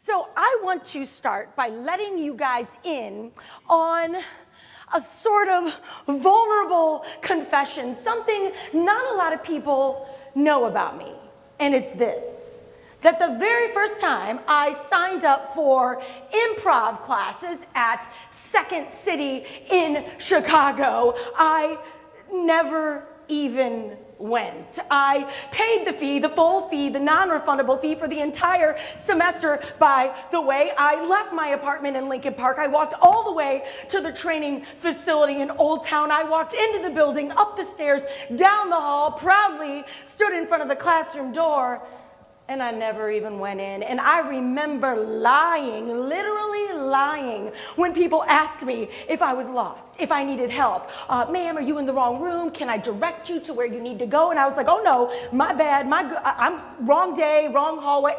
So I want to start by letting you guys in on a sort of vulnerable confession, something not a lot of people know about me. And it's this, that the very first time I signed up for improv classes at Second City in Chicago, I never even went. I paid the fee, the full fee, the non-refundable fee for the entire semester. By the way, I left my apartment in Lincoln Park. I walked all the way to the training facility in Old Town. I walked into the building, up the stairs, down the hall, proudly stood in front of the classroom door, and I never even went in. And I remember lying, literally lying, when people asked me if I was lost, if I needed help. Ma'am, are you in the wrong room? Can I direct you to where you need to go? And I was like, oh no, my bad, I'm wrong day, wrong hallway.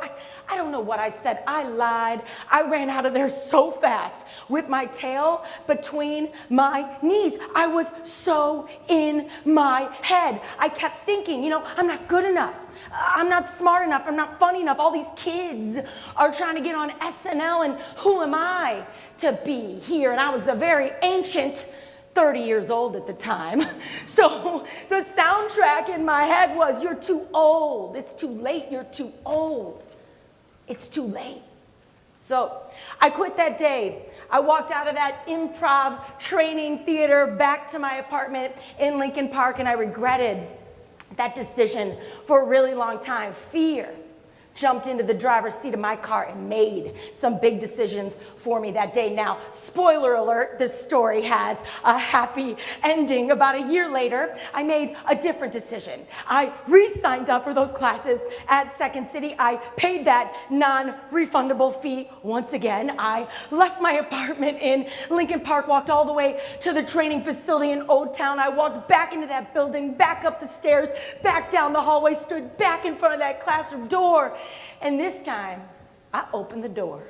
I don't know what I said. I lied. I ran out of there so fast with my tail between my knees. I was so in my head. I kept thinking, I'm not good enough. I'm not smart enough. I'm not funny enough. All these kids are trying to get on SNL, and who am I to be here? And I was the very ancient 30 years old at the time. So the soundtrack in my head was, you're too old. It's too late. You're too old. It's too late. So I quit that day. I walked out of that improv training theater back to my apartment in Lincoln Park, and I regretted that decision for a really long time. Fear jumped into the driver's seat of my car and made some big decisions for me that day. Now, spoiler alert, this story has a happy ending. About a year later, I made a different decision. I re-signed up for those classes at Second City. I paid that non-refundable fee once again. I left my apartment in Lincoln Park, walked all the way to the training facility in Old Town. I walked back into that building, back up the stairs, back down the hallway, stood back in front of that classroom door. And this time, I opened the door.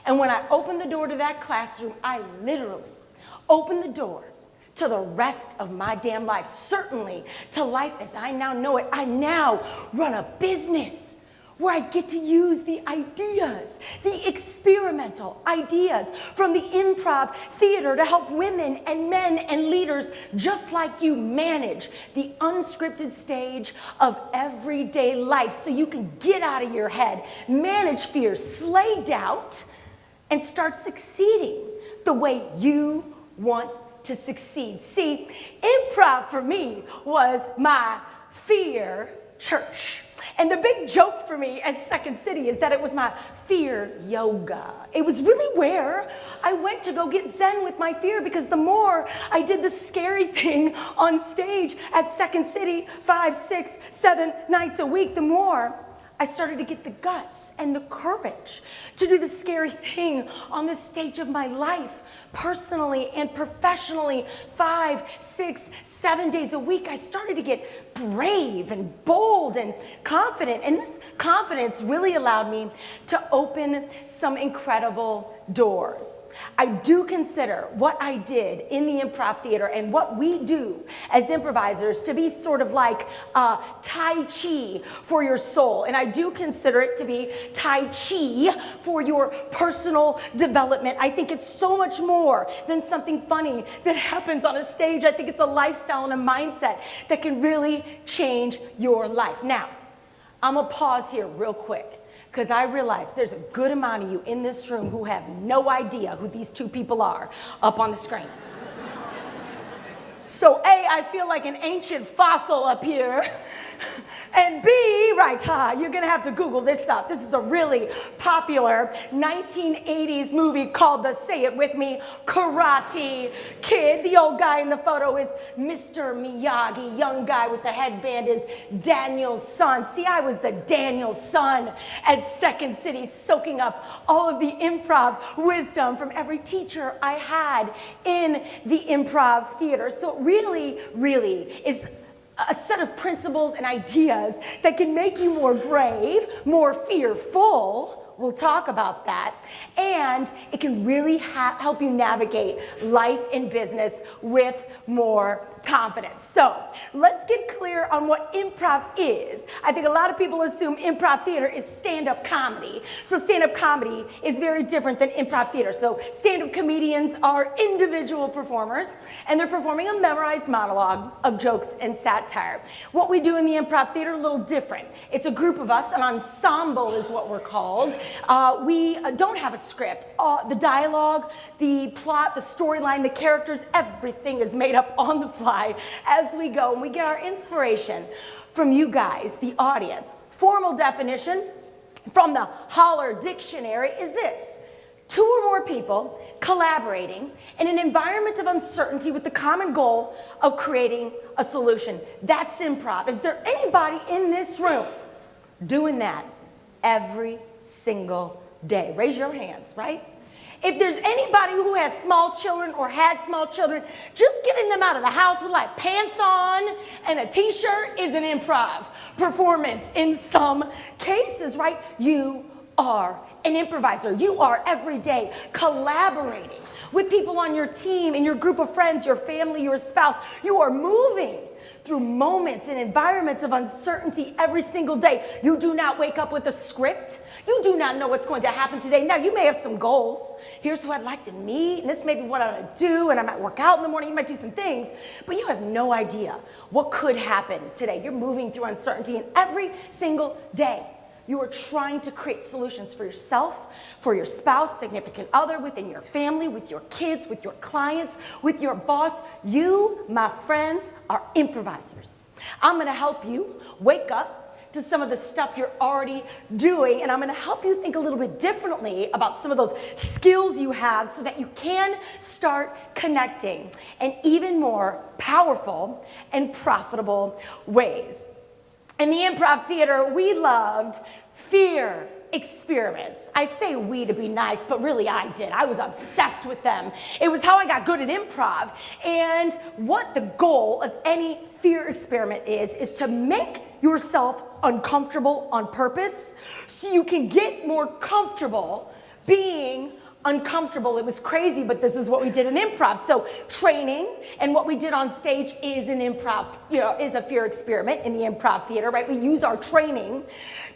And when I opened the door to that classroom, I literally opened the door to the rest of my damn life, certainly to life as I now know it. I now run a business where I get to use the ideas, the experimental ideas from the improv theater to help women and men and leaders just like you manage the unscripted stage of everyday life so you can get out of your head, manage fear, slay doubt, and start succeeding the way you want to succeed. See, improv for me was my fear church. And the big joke for me at Second City is that it was my fear yoga. It was really where I went to go get zen with my fear, because the more I did the scary thing on stage at Second City 5, 6, 7 nights a week, the more I started to get the guts and the courage to do the scary thing on the stage of my life, personally and professionally, 5, 6, 7 days a week. I started to get brave and bold and confident. And this confidence really allowed me to open some incredible doors. I do consider what I did in the improv theater and what we do as improvisers to be sort of like Tai Chi for your soul. And I do consider it to be Tai Chi for your personal development. I think it's so much more than something funny that happens on a stage. I think it's a lifestyle and a mindset that can really change your life. Now, I'm gonna pause here real quick, because I realize there's a good amount of you in this room who have no idea who these two people are up on the screen. So A, I feel like an ancient fossil up here. And B, you're gonna have to Google this up. This is a really popular 1980s movie called the, say it with me, Karate Kid. The old guy in the photo is Mr. Miyagi. Young guy with the headband is Daniel's son. See, I was the Daniel's son at Second City, soaking up all of the improv wisdom from every teacher I had in the improv theater. So it really, really is a set of principles and ideas that can make you more brave, more fearful, We'll talk about that. And it can really help you navigate life and business with more confidence. So let's get clear on what improv is. I think a lot of people assume improv theater is stand-up comedy. So stand-up comedy is very different than improv theater. So stand-up comedians are individual performers, and they're performing a memorized monologue of jokes and satire. What we do in the improv theater, a little different. It's a group of us, an ensemble is what we're called. We don't have a script. The dialogue, the plot, the storyline, the characters, everything is made up on the fly as we go, and we get our inspiration from you guys, the audience. Formal definition from the Holler Dictionary is this: two or more people collaborating in an environment of uncertainty with the common goal of creating a solution. That's improv. Is there anybody in this room doing that every single day? Raise your hands, right? If there's anybody who has small children or had small children, just getting them out of the house with like pants on and a t-shirt is an improv performance in some cases, right? You are an improviser. You are every day collaborating with people on your team, in your group of friends, your family, your spouse. You are moving through moments and environments of uncertainty every single day. You do not wake up with a script. You do not know what's going to happen today. Now, you may have some goals. Here's who I'd like to meet, and this may be what I'm going to do, and I might work out in the morning. You might do some things, but you have no idea what could happen today. You're moving through uncertainty, and every single day, you are trying to create solutions for yourself, for your spouse, significant other, within your family, with your kids, with your clients, with your boss. You, my friends, are improvisers. I'm going to help you wake up to some of the stuff you're already doing, and I'm going to help you think a little bit differently about some of those skills you have so that you can start connecting in even more powerful and profitable ways. In the improv theater, we loved fear experiments. I say we to be nice, but really I did. I was obsessed with them. It was how I got good at improv. And what the goal of any fear experiment is to make yourself uncomfortable on purpose so you can get more comfortable being uncomfortable. It was crazy, but this is what we did in improv. So training and what we did on stage is an improv, is a fear experiment in the improv theater, right? We use our training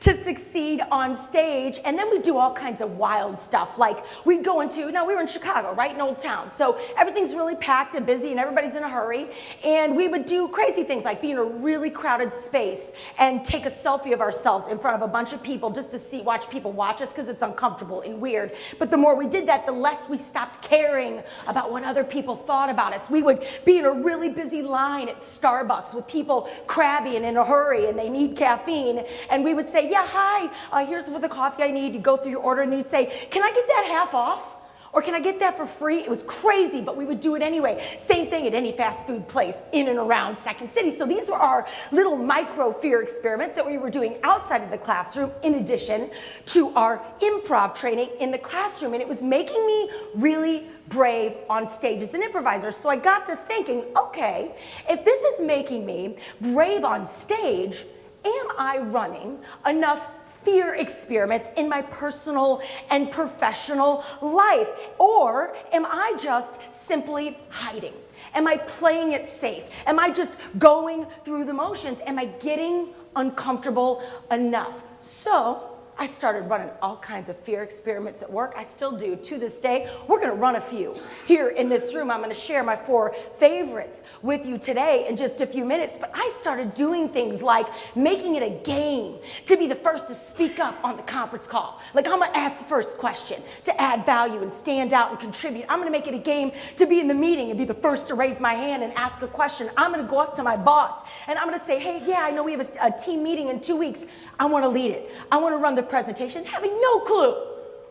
to succeed on stage, and then we do all kinds of wild stuff. Like we were in Chicago, right, in Old Town. So everything's really packed and busy and everybody's in a hurry. And we would do crazy things like be in a really crowded space and take a selfie of ourselves in front of a bunch of people just to watch people watch us because it's uncomfortable and weird. But the more we did that, the less we stopped caring about what other people thought about us. We would be in a really busy line at Starbucks with people crabby and in a hurry and they need caffeine. And we would say, yeah, hi, here's the coffee I need. You go through your order and you'd say, can I get that half off? Or can I get that for free? It was crazy, but we would do it anyway. Same thing at any fast food place in and around Second City. So these were our little micro fear experiments that we were doing outside of the classroom in addition to our improv training in the classroom. And it was making me really brave on stage as an improviser. So I got to thinking, okay, if this is making me brave on stage, am I running enough fear experiments in my personal and professional life? Or am I just simply hiding? Am I playing it safe? Am I just going through the motions? Am I getting uncomfortable enough? So I started running all kinds of fear experiments at work. I still do to this day. We're going to run a few here in this room. I'm going to share my 4 favorites with you today in just a few minutes. But I started doing things like making it a game to be the first to speak up on the conference call. Like I'm going to ask the first question to add value and stand out and contribute. I'm going to make it a game to be in the meeting and be the first to raise my hand and ask a question. I'm going to go up to my boss and I'm going to say, hey, yeah, I know we have a team meeting in 2 weeks. I want to lead it. I want to run the presentation, having no clue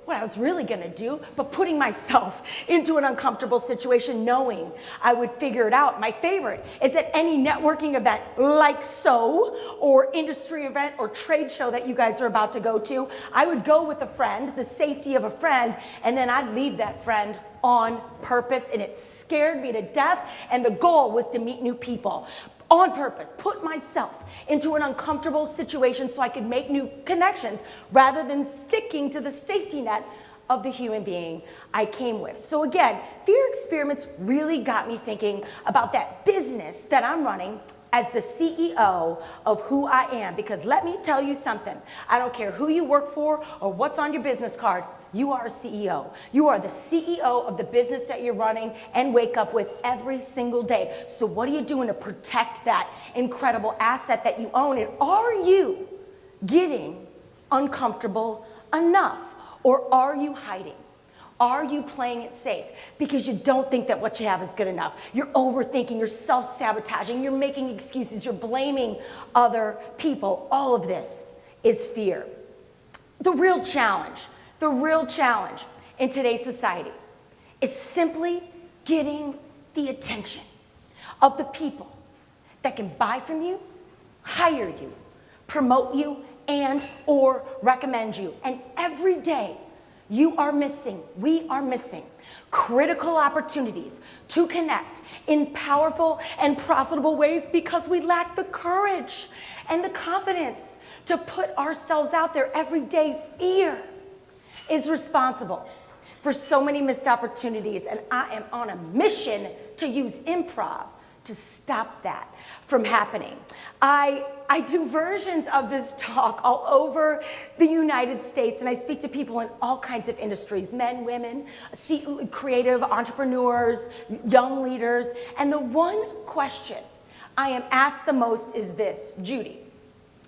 what I was really going to do, but putting myself into an uncomfortable situation, knowing I would figure it out. My favorite is at any networking event like so, or industry event or trade show that you guys are about to go to, I would go with a friend, the safety of a friend, and then I'd leave that friend on purpose, and it scared me to death, and the goal was to meet new people. on purpose, put myself into an uncomfortable situation so I could make new connections rather than sticking to the safety net of the human being I came with. So again, fear experiments really got me thinking about that business that I'm running as the CEO of who I am. Because let me tell you something, I don't care who you work for or what's on your business card, you are a CEO. You are the CEO of the business that you're running and wake up with every single day. So what are you doing to protect that incredible asset that you own? And are you getting uncomfortable enough? Or are you hiding? Are you playing it safe because you don't think that what you have is good enough? You're overthinking, you're self-sabotaging, you're making excuses, you're blaming other people. All of this is fear. The real challenge in today's society is simply getting the attention of the people that can buy from you, hire you, promote you, and or recommend you. And every day we are missing critical opportunities to connect in powerful and profitable ways because we lack the courage and the confidence to put ourselves out there every day. Fear is responsible for so many missed opportunities, and I am on a mission to use improv to stop that from happening. I do versions of this talk all over the United States, and I speak to people in all kinds of industries, men, women, creative entrepreneurs, young leaders, and the one question I am asked the most is this: Judy,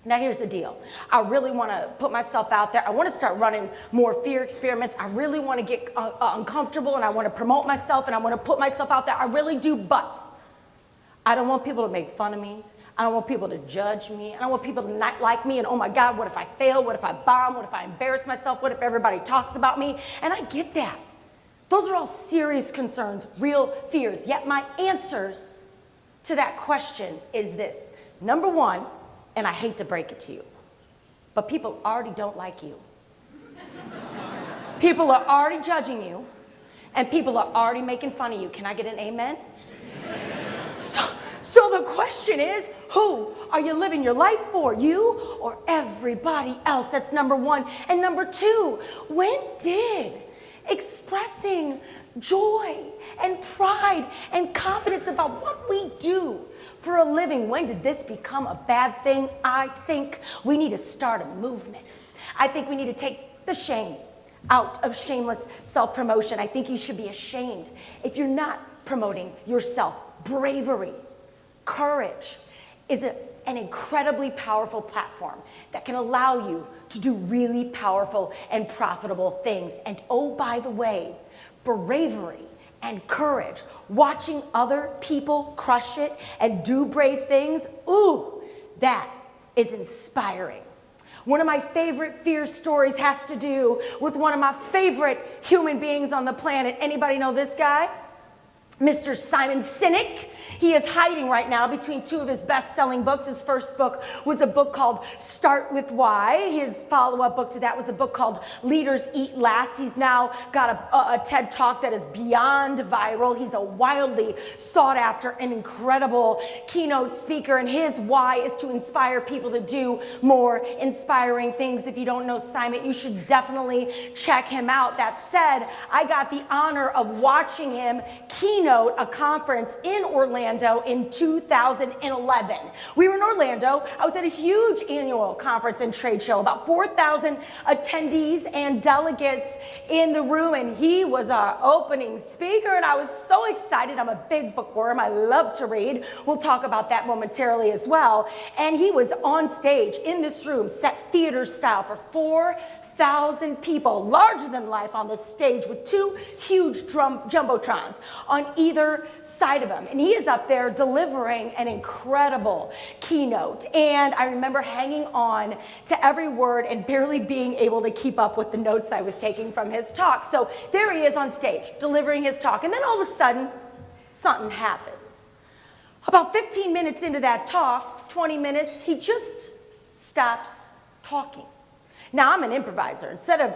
now here's the deal. I really want to put myself out there. I want to start running more fear experiments. I really want to get uncomfortable, and I want to promote myself, and I want to put myself out there. I really do, but I don't want people to make fun of me. I don't want people to judge me. I don't want people to not like me. And oh my God, what if I fail? What if I bomb? What if I embarrass myself? What if everybody talks about me? And I get that. Those are all serious concerns, real fears. Yet my answers to that question is this. Number one, and I hate to break it to you, but people already don't like you. People are already judging you, and people are already making fun of you. Can I get an amen? So the question is, who are you living your life for? You or everybody else? That's number one. And number two, when did expressing joy and pride and confidence about what we do for a living, when did this become a bad thing? I think we need to start a movement. I think we need to take the shame out of shameless self-promotion. I think you should be ashamed if you're not promoting yourself. Bravery, courage is an incredibly powerful platform that can allow you to do really powerful and profitable things. And oh, by the way, bravery and courage, watching other people crush it and do brave things, ooh, that is inspiring. One of my favorite fear stories has to do with one of my favorite human beings on the planet. Anybody know this guy? Mr. Simon Sinek. He is hiding right now between two of his best-selling books. His first book was a book called Start With Why. His follow-up book to that was a book called Leaders Eat Last. He's now got a TED Talk that is beyond viral. He's a wildly sought-after and incredible keynote speaker, and his why is to inspire people to do more inspiring things. If you don't know Simon, you should definitely check him out. That said, I got the honor of watching him keynote a conference in Orlando in 2011. We were in Orlando. I was at a huge annual conference and trade show, about 4,000 attendees and delegates in the room, and he was our opening speaker, and I was so excited. I'm a big bookworm. I love to read. We'll talk about that momentarily as well. And he was on stage in this room, set theater style, for 4,000 people, larger than life on the stage with two huge jumbotrons on either side of him. And he is up there delivering an incredible keynote. And I remember hanging on to every word and barely being able to keep up with the notes I was taking from his talk. So there he is on stage delivering his talk. And then all of a sudden, something happens. About 15 minutes into that talk, 20 minutes, he just stops talking. Now, I'm an improviser. Instead of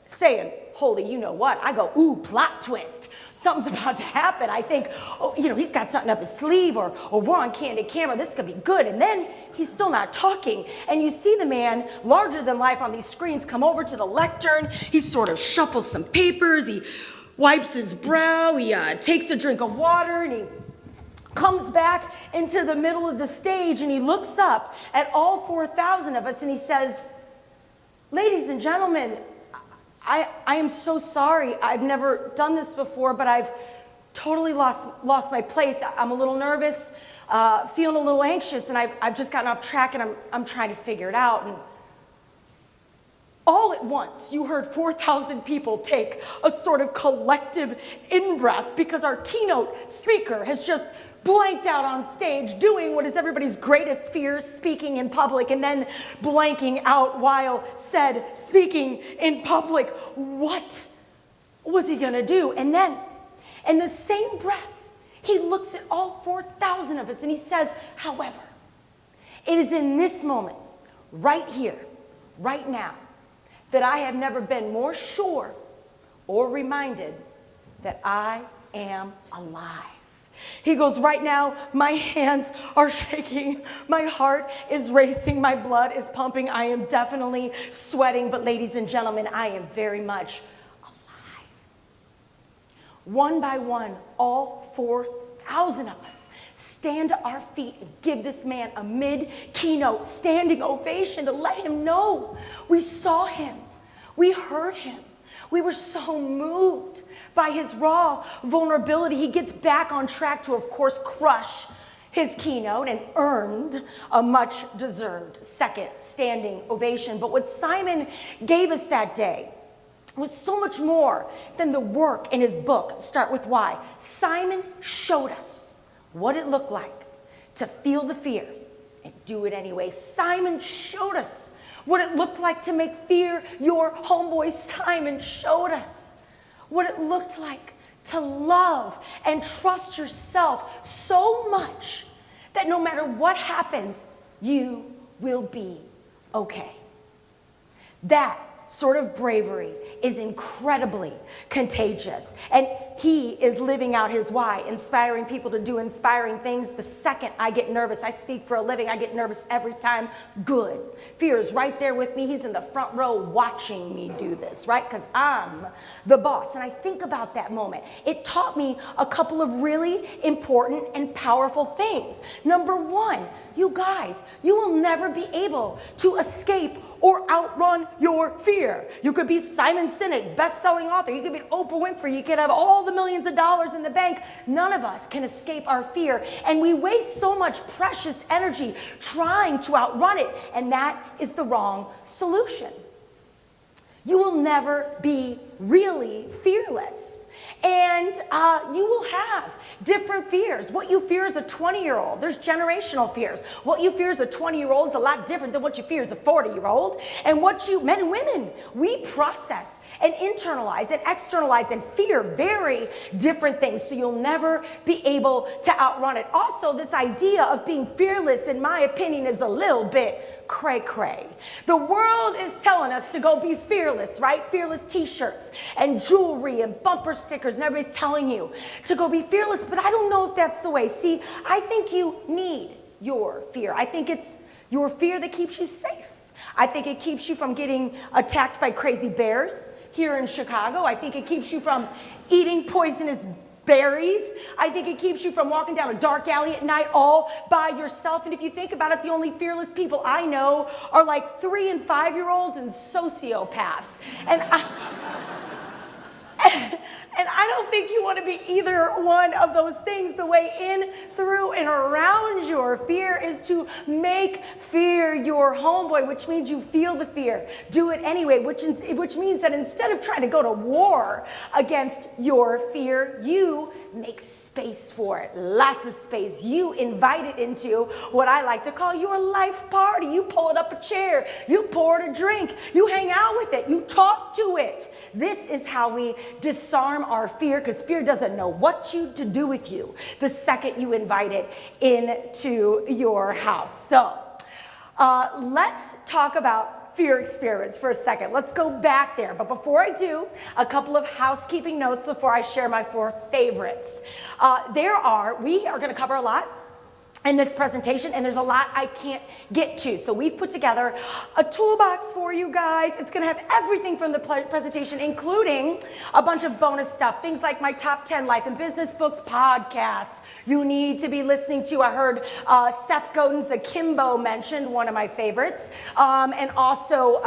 saying, holy, you know what? I go, ooh, plot twist. Something's about to happen. I think, oh, he's got something up his sleeve, or we're on candid camera. This is going to be good. And then he's still not talking. And you see the man, larger than life on these screens, come over to the lectern. He sort of shuffles some papers. He wipes his brow. He takes a drink of water, and he comes back into the middle of the stage, and he looks up at all 4,000 of us, and he says, ladies and gentlemen, I am so sorry. I've never done this before, but I've totally lost my place. I'm a little nervous, feeling a little anxious, and I've just gotten off track, and I'm trying to figure it out. And all at once, you heard 4,000 people take a sort of collective in-breath because our keynote speaker has just blanked out on stage, doing what is everybody's greatest fear, speaking in public, and then blanking out while speaking in public. What was he gonna do? And then, in the same breath, he looks at all 4,000 of us and he says, however, it is in this moment, right here, right now, that I have never been more sure or reminded that I am alive. He goes, right now, my hands are shaking, my heart is racing, my blood is pumping, I am definitely sweating, but ladies and gentlemen, I am very much alive. One by one, all 4,000 of us stand to our feet and give this man a mid-keynote standing ovation to let him know we saw him, we heard him. We were so moved by his raw vulnerability. He gets back on track to, of course, crush his keynote and earned a much-deserved second standing ovation. But what Simon gave us that day was so much more than the work in his book, Start With Why. Simon showed us what it looked like to feel the fear and do it anyway. Simon showed us what it looked like to make fear your homeboy. Simon showed us what it looked like to love and trust yourself so much that no matter what happens, you will be okay. That sort of bravery is incredibly contagious. And he is living out his why, inspiring people to do inspiring things. The second I get nervous, I speak for a living, I get nervous every time. Good. Fear is right there with me. He's in the front row watching me do this, right? Because I'm the boss. And I think about that moment. It taught me a couple of really important and powerful things. Number one, you guys, you will never be able to escape or outrun your fear. You could be Simon Sinek, best-selling author. You could be Oprah Winfrey. You could have all the millions of dollars in the bank. None of us can escape our fear. And we waste so much precious energy trying to outrun it. And that is the wrong solution. You will never be really fearless. And you will have different fears. What you fear as a 20-year-old, there's generational fears. What you fear as a 20-year-old is a lot different than what you fear as a 40-year-old. And what you, men and women, we process and internalize and externalize and fear very different things. So you'll never be able to outrun it. Also, this idea of being fearless, in my opinion, is a little bit cray-cray. The world is telling us to go be fearless, right? Fearless t-shirts and jewelry and bumper stickers, and everybody's telling you to go be fearless, but I don't know if that's the way. See, I think you need your fear. I think it's your fear that keeps you safe. I think it keeps you from getting attacked by crazy bears here in Chicago. I think it keeps you from eating poisonous berries. I think it keeps you from walking down a dark alley at night all by yourself. And if you think about it, the only fearless people I know are like 3- and 5-year-olds and sociopaths. And I don't think you want to be either one of those things. The way in, through, and around your fear is to make fear your homeboy, which means you feel the fear. Do it anyway, which means that instead of trying to go to war against your fear, you make space for it. Lots of space. You invite it into what I like to call your life party. You pull it up a chair. You pour it a drink. You hang out with it. You talk to it. This is how we disarm our fear, because fear doesn't know what to do with you the second you invite it into your house. So let's talk about fear experiments for a second. Let's go back there. But before I do, a couple of housekeeping notes before I share my 4 favorites. We are going to cover a lot in this presentation, and there's a lot I can't get to. So we've put together a toolbox for you guys. It's gonna have everything from the presentation, including a bunch of bonus stuff, things like my top 10 life and business books, podcasts you need to be listening to. I heard Seth Godin's Akimbo mentioned, one of my favorites, and also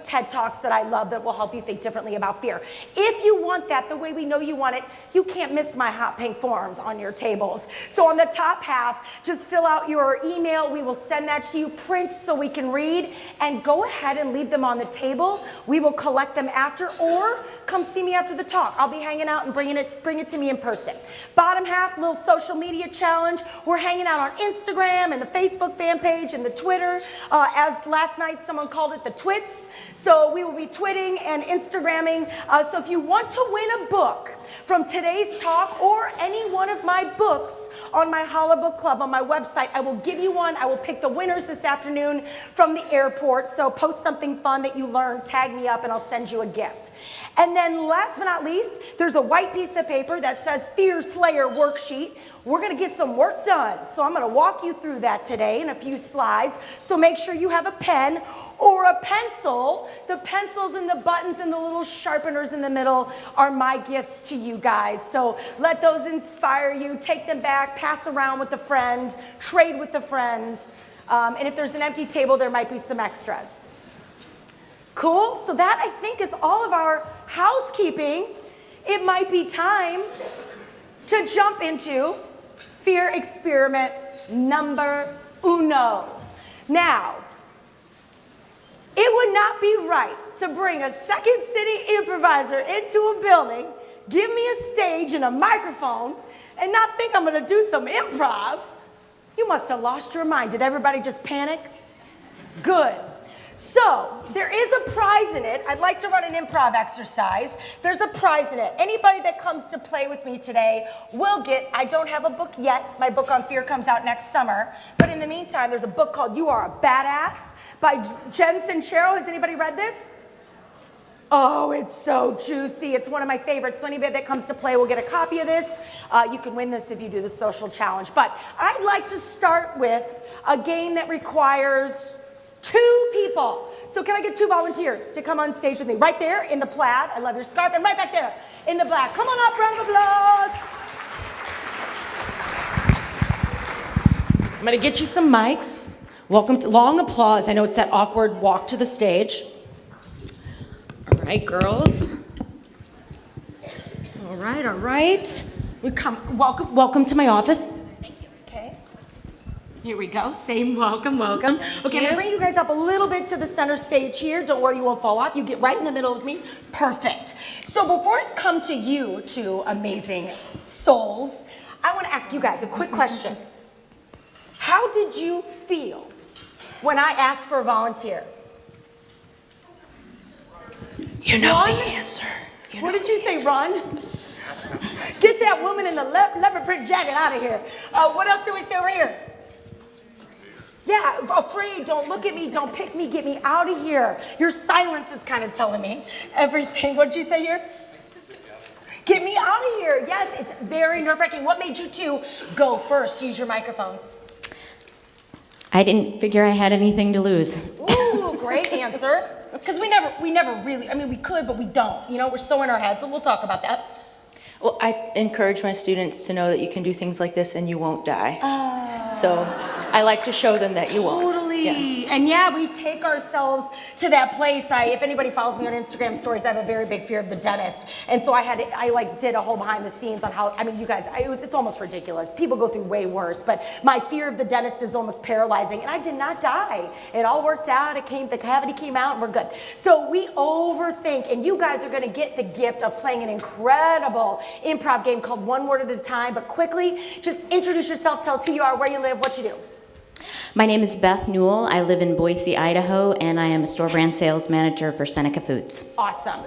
TED Talks that I love that will help you think differently about fear. If you want that the way we know you want it, you can't miss my hot pink forms on your tables. So on the top half, just fill out your email. We will send that to you, print so we can read, and go ahead and leave them on the table. We will collect them after, or come see me after the talk. I'll be hanging out and bring it to me in person. Bottom half, little social media challenge. We're hanging out on Instagram and the Facebook fan page and the Twitter. As last night someone called it the twits. So we will be twitting and Instagramming. So if you want to win a book from today's talk or any one of my books on my Holla Book Club on my website, I will give you one. I will pick the winners this afternoon from the airport. So post something fun that you learned, tag me up, and I'll send you a gift. And then last but not least, there's a white piece of paper that says Fear Slayer Worksheet. We're gonna get some work done. So I'm gonna walk you through that today in a few slides. So make sure you have a pen or a pencil. The pencils and the buttons and the little sharpeners in the middle are my gifts to you guys. So let those inspire you, take them back, pass around with a friend, trade with a friend. And if there's an empty table, there might be some extras. Cool, so that I think is all of our housekeeping. It might be time to jump into fear experiment number 1. Now, it would not be right to bring a second city improviser into a building, give me a stage and a microphone, and not think I'm gonna do some improv. You must have lost your mind. Did everybody just panic? Good. So, there is a prize in it. I'd like to run an improv exercise. There's a prize in it. Anybody that comes to play with me today will get, I don't have a book yet. My book on fear comes out next summer. But in the meantime, there's a book called You Are a Badass by Jen Sincero. Has anybody read this? Oh, it's so juicy. It's one of my favorites. So anybody that comes to play will get a copy of this. You can win this if you do the social challenge. But I'd like to start with a game that requires 2 people. So can I get 2 volunteers to come on stage with me? Right there in the plaid. I love your scarf. And right back there in the black. Come on up, round of applause. I'm going to get you some mics. Welcome to long applause. I know it's that awkward walk to the stage. All right, girls. All right. Welcome to my office. Here we go. Same welcome. Okay, I'm gonna bring you guys up a little bit to the center stage here. Don't worry, you won't fall off. You get right in the middle of me. Perfect. So before I come to you, 2 amazing souls, I want to ask you guys a quick question. How did you feel when I asked for a volunteer? You know the answer. What did you say, Ron? Get that woman in the leopard print jacket out of here. What else did we say over here? Yeah, afraid, don't look at me, don't pick me, get me out of here. Your silence is kind of telling me everything. What'd you say here? Get me out of here. Yes, it's very nerve-wracking. What made you 2 go first? Use your microphones. I didn't figure I had anything to lose. Ooh, great answer. Because we never really, I mean, we could, but we don't. You know, we're so in our heads, and we'll talk about that. Well, I encourage my students to know that you can do things like this and you won't die. So I like to show them that you won't. Totally. Yeah. And yeah, we take ourselves to that place. If anybody follows me on Instagram stories, I have a very big fear of the dentist. And so I did a whole behind the scenes on how, I mean, you guys, it's almost ridiculous. People go through way worse, but my fear of the dentist is almost paralyzing, and I did not die. It all worked out. The cavity came out, and we're good. So we overthink, and you guys are gonna get the gift of playing an incredible improv game called One Word at a Time. But quickly, just introduce yourself, tell us who you are, where you live, what you do. My name is Beth Newell. I live in Boise, Idaho, and I am a store brand sales manager for Seneca Foods. Awesome.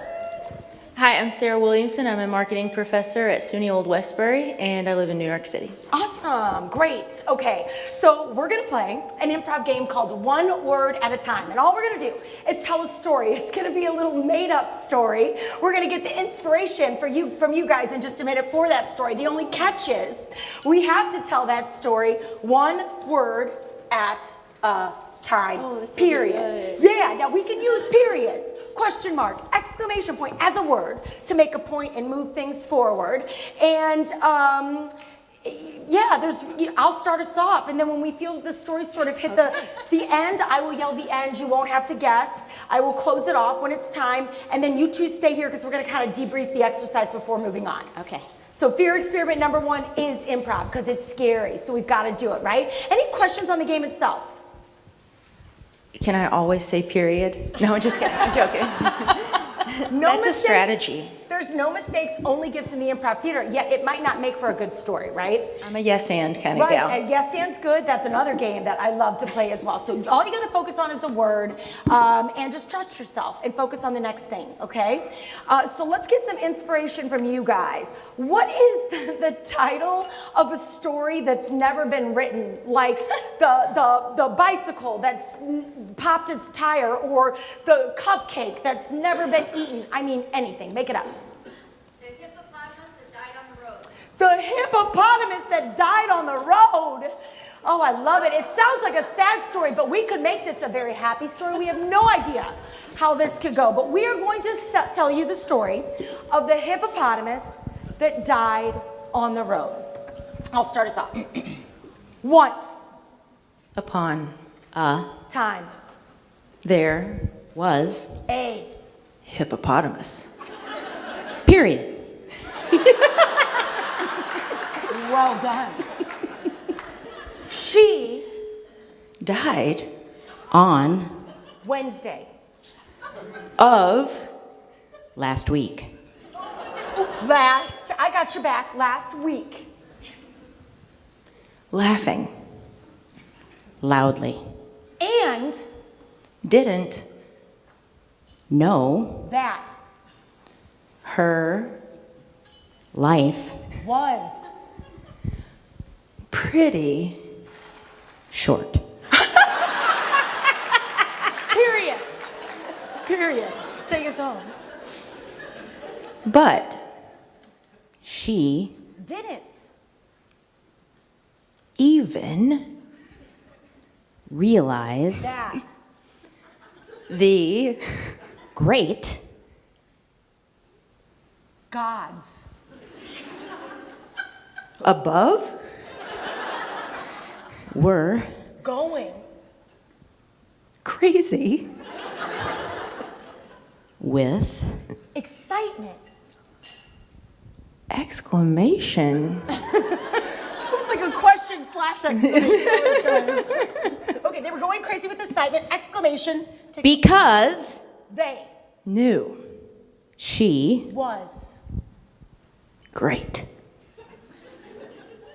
Hi, I'm Sarah Williamson. I'm a marketing professor at SUNY Old Westbury, and I live in New York City. Awesome, great. Okay, so we're gonna play an improv game called One Word at a Time. And all we're gonna do is tell a story. It's gonna be a little made up story. We're gonna get the inspiration from you guys in just a minute for that story. The only catch is we have to tell that story one word at a time, period. Yeah, now we can use periods, question mark, exclamation point as a word to make a point and move things forward. And yeah, I'll start us off, and then when we feel the story sort of hit the end, I will yell the end. You won't have to guess. I will close it off when it's time, and then you two stay here because we're going to kind of debrief the exercise before moving on. Okay. So fear experiment number 1 is improv because it's scary, so we've got to do it, right? Any questions on the game itself? Can I always say period? No, I'm just kidding. I'm joking. No That's mistakes. a strategy. There's no mistakes, only gifts in the improv theater, yet it might not make for a good story, right? I'm a yes and kind of Right, gal. and yes and's good. That's another game that I love to play as well. So all you gotta focus on is a word, and just trust yourself and focus on the next thing, okay? So let's get some inspiration from you guys. What is the title of a story that's never been written? Like the bicycle that's popped its tire, or the cupcake that's never been eaten. I mean, anything, make it up. The hippopotamus that died on the road. Oh, I love it. It sounds like a sad story, but we could make this a very happy story. We have no idea how this could go, but we are going to tell you the story of the hippopotamus that died on the road. I'll start us off. Once Upon A time, there was, a hippopotamus. period. well done. She Died On Wednesday. of last week. I got your back, last week. laughing. Loudly. And Didn't No that her life was pretty short. period. Period. Take us home. but She Didn't even realize that the great gods above were going crazy with excitement. exclamation. It was like a question / exclamation. Okay, they were going crazy with excitement, exclamation. because They Knew she was great.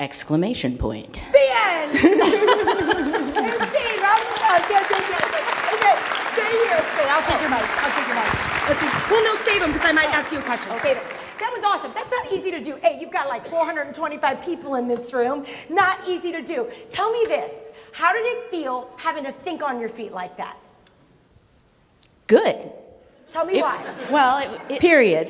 exclamation point. the end. MC, round of applause. Yes. Okay, stay here. It's great. I'll take your mics. Well, no, save them because I might ask you a question. Save it. That was awesome. That's not easy to do. Hey, you've got like 425 people in this room. Not easy to do. Tell me this. How did it feel having to think on your feet like that? Good. Tell me why. Well, Period.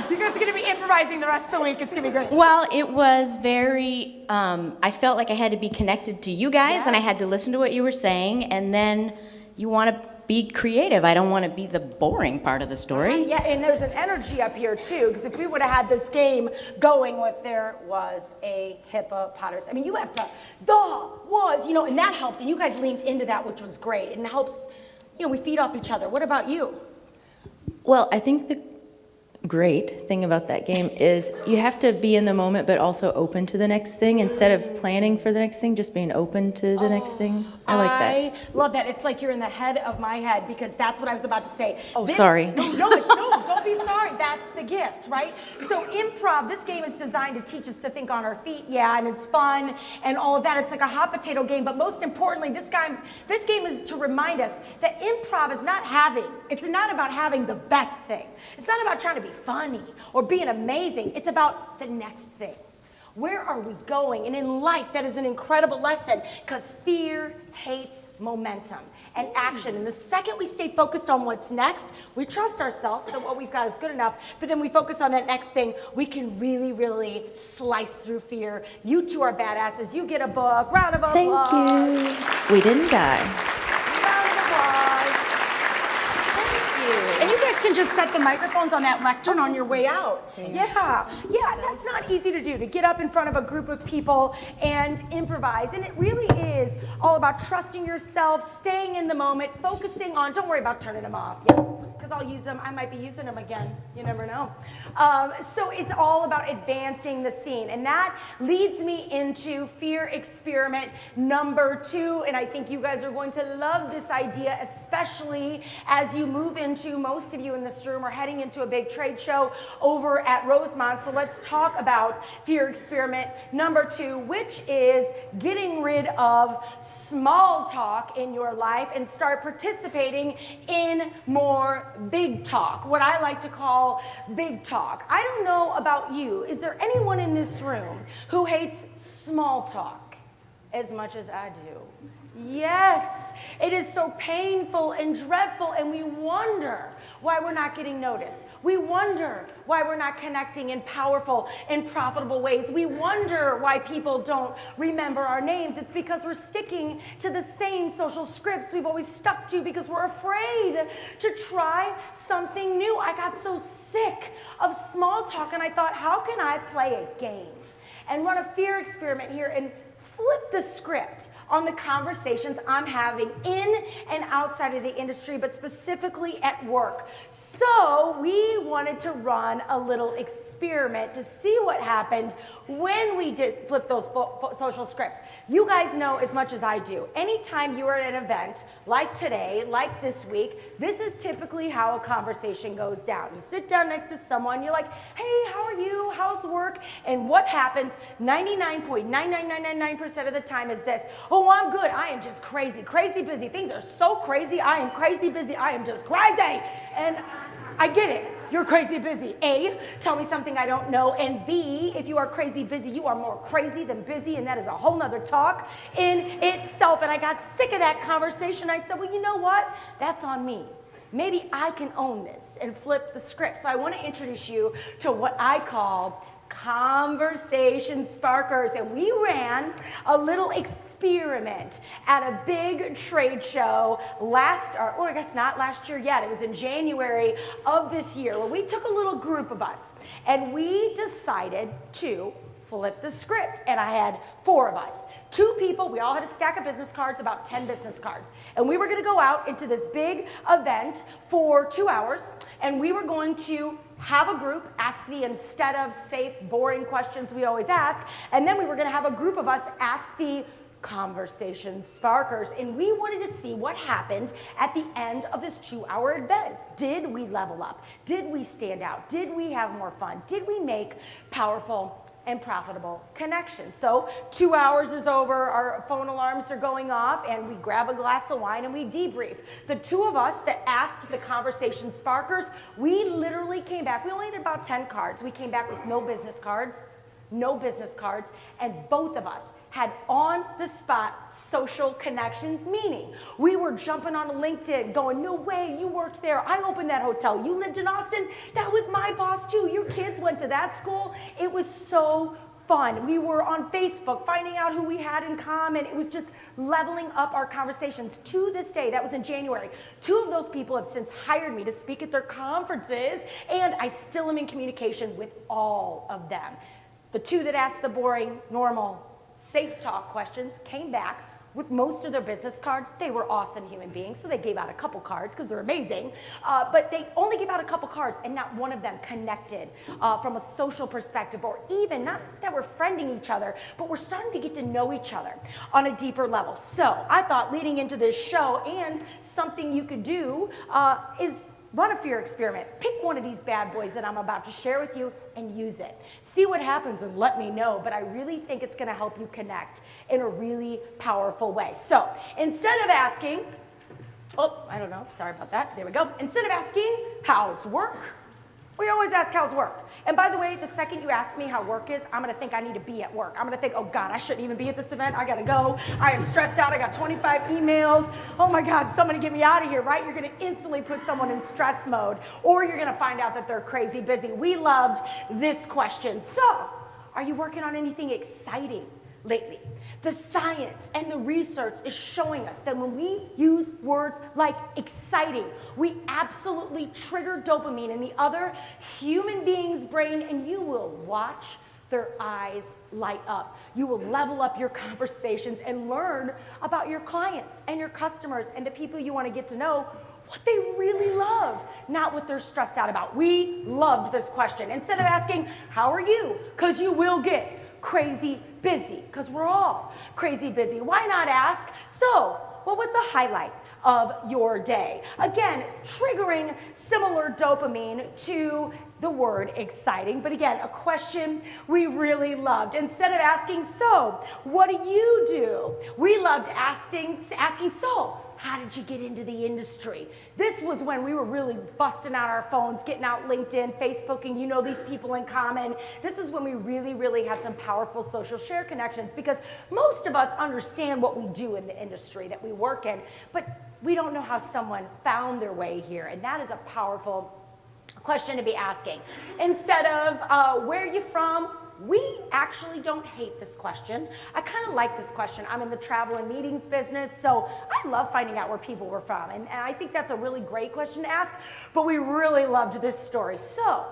You guys are going to be improvising the rest of the week. It's going to be great. well, it was very, I felt like I had to be connected to you guys and I had to listen to what you were saying, and then you want to be creative. I don't want to be the boring part of the story. Yeah, and there's an energy up here too, because if we would have had this game going with there was a hippopotamus. I mean, you have to, and that helped, and you guys leaned into that, which was great, and it helps, we feed off each other. What about you? Well, I think the great thing about that game is you have to be in the moment, but also open to the next thing. Instead of planning for the next thing, just being open to the next thing. I like that. I love that. It's like you're in the head of my head, because that's what I was about to say. Oh, sorry. No, don't be sorry. that's the gift, right? So improv, this game is designed to teach us to think on our feet, yeah, and it's fun and all of that. It's like a hot potato game, but most importantly, this game is to remind us that improv is it's not about having the best thing. It's not about trying to be funny or being amazing. It's about the next thing. Where are we going? And in life, that is an incredible lesson because fear hates momentum and action. And the second we stay focused on what's next, we trust ourselves that what we've got is good enough, but then we focus on that next thing, we can really, really slice through fear. You two are badasses. You get a book. Round of applause. Thank you. We didn't die. Round of applause. Thank you. And you guys can just set the microphones on that lectern on your way out. Yeah, that's not easy to do, to get up in front of a group of people and improvise. And it really is all about trusting yourself, staying in the moment, focusing on, don't worry about turning them off, because I'll use them, I might be using them again, you never know. So it's all about advancing the scene. And that leads me into fear experiment number 2. And I think you guys are going to love this idea, especially as you move into, most of you in this room are heading into a big trade show over at Rosemont. So let's talk about fear experiment number 2, which is getting rid of small talk in your life and start participating in more big talk, what I like to call big talk. I don't know about you. Is there anyone in this room who hates small talk as much as I do? Yes, it is so painful and dreadful, and we wonder why we're not getting noticed. We wonder why we're not connecting in powerful and profitable ways. We wonder why people don't remember our names. It's because we're sticking to the same social scripts we've always stuck to because we're afraid to try something new. I got so sick of small talk, and I thought, how can I play a game and run a fear experiment here and flip the script on the conversations I'm having in and outside of the industry, but specifically at work. So we wanted to run a little experiment to see what happened when we did flip those social scripts. You guys know as much as I do. Anytime you are at an event like today, like this week, this is typically how a conversation goes down. You sit down next to someone, you're like, hey, how are you? How's work? And what happens 99.99999% of the time is this: oh, I'm good. I am just crazy busy. Things are so crazy. I am crazy busy. I am just crazy. And I get it. You're crazy busy. A, tell me something I don't know. And B, if you are crazy busy, you are more crazy than busy. And that is a whole nother talk in itself. And I got sick of that conversation. I said, well, you know what? That's on me. Maybe I can own this and flip the script. So I want to introduce you to what I call conversation sparkers. And we ran a little experiment at a big trade show I guess not last year yet. It was in January of this year, where we took a little group of us and we decided to flip the script. And I had 4 of us. 2 people, we all had a stack of business cards, about 10 business cards. And we were going to go out into this big event for 2 hours, and we were going to have a group ask the instead of safe, boring questions we always ask, and then we were going to have a group of us ask the conversation sparkers, and we wanted to see what happened at the end of this 2-hour event. Did we level up? Did we stand out? Did we have more fun? Did we make powerful and profitable connections? So 2 hours is over, our phone alarms are going off, and we grab a glass of wine and we debrief. The 2 of us that asked the conversation sparkers, we literally came back. We only had about 10 cards. We came back with no business cards, and both of us had on-the-spot social connections, meaning we were jumping on LinkedIn going, no way, you worked there. I opened that hotel. You lived in Austin? That was my boss too. Your kids went to that school. It was so fun. We were on Facebook finding out who we had in common. It was just leveling up our conversations. To this day, that was in January, 2 of those people have since hired me to speak at their conferences, and I still am in communication with all of them. The 2 that asked the boring, normal, safe talk questions came back with most of their business cards. They were awesome human beings, so they gave out a couple cards because they're amazing, but they only gave out a couple cards, and not one of them connected from a social perspective, or even not that we're friending each other, but we're starting to get to know each other on a deeper level. So I thought leading into this show, and something you could do is Run a fear experiment. Pick one of these bad boys that I'm about to share with you and use it. See what happens and let me know, but I really think it's gonna help you connect in a really powerful way. So instead of asking, oh, I don't know, sorry about that, there we go. Instead of asking, how's work? We always ask how's work. And by the way, the second you ask me how work is, I'm gonna think I need to be at work. I'm gonna think, oh God, I shouldn't even be at this event. I gotta go. I am stressed out. I got 25 emails. Oh my God, somebody get me out of here, right? You're gonna instantly put someone in stress mode, or you're gonna find out that they're crazy busy. We loved this question. So, are you working on anything exciting lately? The science and the research is showing us that when we use words like exciting, we absolutely trigger dopamine in the other human being's brain, and you will watch their eyes light up. You will level up your conversations and learn about your clients and your customers and the people you want to get to know, what they really love, not what they're stressed out about. We loved this question. Instead of asking, how are you? Because you will get crazy busy, because we're all crazy busy. Why not ask, so what was the highlight of your day? Again, triggering similar dopamine to the word exciting, but again, a question we really loved. Instead of asking, so what do you do? We loved asking, so how did you get into the industry? This was when we were really busting out our phones, getting out LinkedIn, Facebooking, you know these people in common. This is when we really, really had some powerful social share connections, because most of us understand what we do in the industry that we work in, but we don't know how someone found their way here, and that is a powerful question to be asking. Instead of where are you from? We actually don't hate this question. I kind of like this question. I'm in the travel and meetings business, so I love finding out where people were from. And I think that's a really great question to ask, but we really loved this story. So,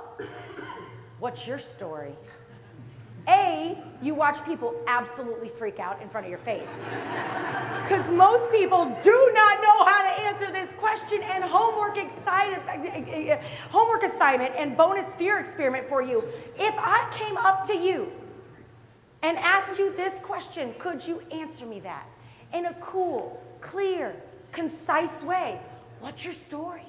what's your story? A, you watch people absolutely freak out in front of your face. Because most people do not know how to answer this question, and homework assignment and bonus fear experiment for you. If I came up to you and asked you this question, could you answer me that in a cool, clear, concise way? What's your story?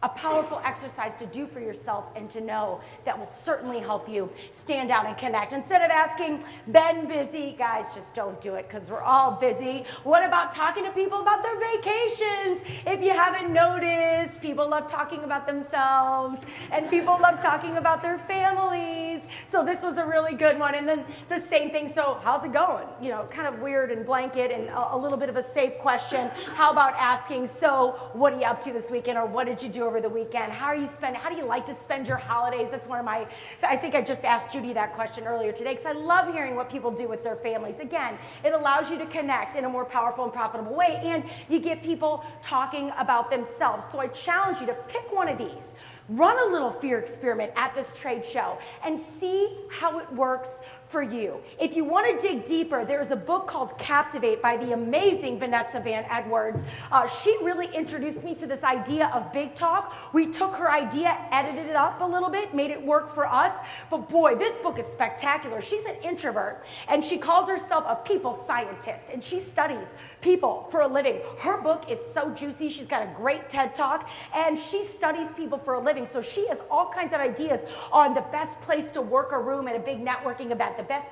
A powerful exercise to do for yourself and to know that will certainly help you stand out and connect. Instead of asking, been busy, guys, just don't do it because we're all busy. What about talking to people about their vacations? If you haven't noticed, people love talking about themselves and people love talking about their families. So this was a really good one. And then the same thing, so how's it going? You know, kind of weird and blanket and a little bit of a safe question. How about asking, so what are you up to this weekend, or what did you do over the weekend? How do you like to spend your holidays? That's one of my, I think I just asked Judy that question earlier today, because I love hearing what people do with their families. Again, it allows you to connect in a more powerful and profitable way, and you get people talking about themselves. So I challenge you to pick one of these. Run a little fear experiment at this trade show and see how it works for you. If you want to dig deeper, there's a book called Captivate by the amazing Vanessa Van Edwards. She really introduced me to this idea of big talk. We took her idea, edited it up a little bit, made it work for us. But boy, this book is spectacular. She's an introvert, and she calls herself a people scientist, and she studies people for a living. Her book is so juicy. She's got a great TED Talk, and she studies people for a living. So she has all kinds of ideas on the best place to work a room at a big networking event, the best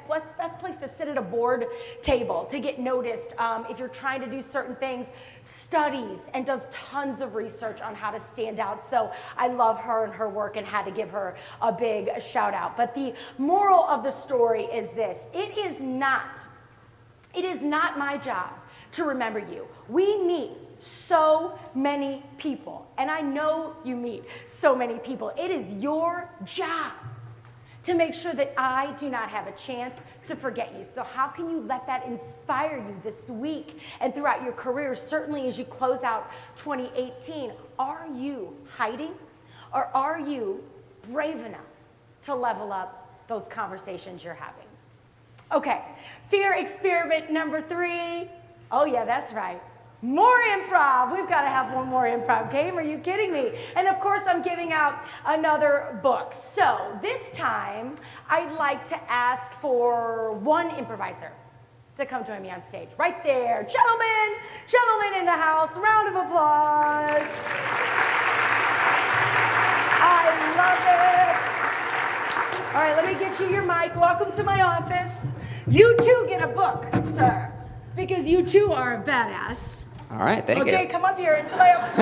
place to sit at a board table, to get noticed. If you're trying to do certain things, studies and does tons of research on how to stand out. So I love her and her work and had to give her a big shout out. But the moral of the story is this: it is not my job to remember you. We meet so many people, and I know you meet so many people. It is your job to make sure that I do not have a chance to forget you. So how can you let that inspire you this week and throughout your career, certainly as you close out 2018? Are you hiding, or are you brave enough to level up those conversations you're having? Okay, fear experiment number 3. Oh yeah, that's right. More improv. We've got to have one more improv game. Are you kidding me? And of course, I'm giving out another book. So this time, I'd like to ask for one improviser to come join me on stage. Right there. Gentlemen in the house, round of applause. let me get you your mic. Welcome to my office. You too get a book, sir, because you too are a badass. All right, thank you. Okay, come up here into my office.